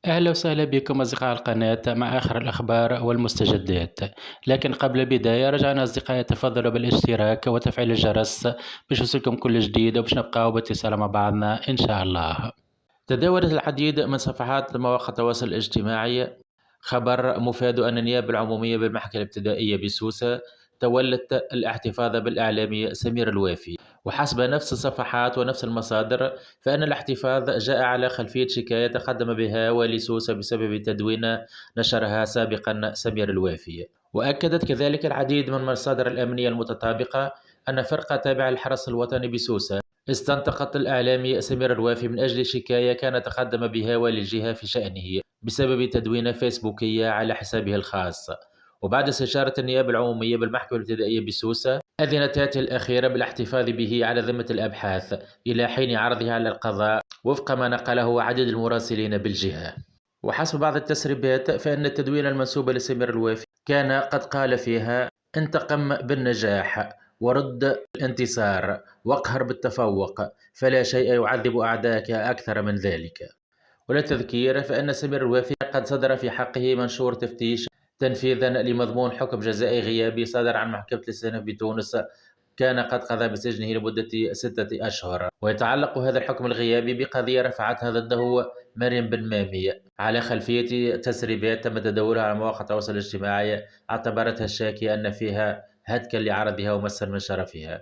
أهلا وسهلا بكم أصدقاء القناة مع آخر الأخبار والمستجدات. لكن قبل البداية رجعنا أصدقائي تفضلوا بالاشتراك وتفعيل الجرس باش يوصلكم كل جديد وباش نبقاو باتصال مع بعضنا إن شاء الله. تداولت العديد من صفحات مواقع التواصل الاجتماعي خبر مفاد أن النيابة العمومية بالمحكمة الابتدائية بسوسة تولت الاحتفاظ بالإعلامي سمير الوافي. وحسب نفس الصفحات ونفس المصادر فإن الاحتفاظ جاء على خلفية شكاية تقدم بها والي سوسة بسبب تدوين نشرها سابقا سمير الوافي. وأكدت كذلك العديد من المصادر الأمنية المتطابقة أن فرقة تابعة للحرس الوطني بسوسة استنطقت الإعلامي سمير الوافي من أجل شكاية كان تقدم بها والي الجهة في شأنه بسبب تدوين فيسبوكية على حسابه الخاص. وبعد استشارة النيابة العمومية بالمحكمة الابتدائية بسوسة أذنت هذه الأخيرة بالاحتفاظ به على ذمة الأبحاث إلى حين عرضه على القضاء وفق ما نقله عدد المراسلين بالجهة. وحسب بعض التسريبات فإن التدوين المنسوب لسمير الوافي كان قد قال فيها: انتقم بالنجاح، ورد الانتصار، واقهر بالتفوق، فلا شيء يعذب أعداءك أكثر من ذلك. وللتذكير فإن سمير الوافي قد صدر في حقه منشور تفتيش تنفيذا لمضمون حكم جزائي غيابي صادر عن محكمة الاستئناف بتونس كان قد قضى بسجنه لمدة 6 أشهر. ويتعلق هذا الحكم الغيابي بقضية رفعتها ضده مريم بن مامي على خلفية تسريبات تم تداولها على مواقع التواصل الاجتماعي اعتبرتها الشاكية أن فيها هتكا لعرضها ومسا من شرفها.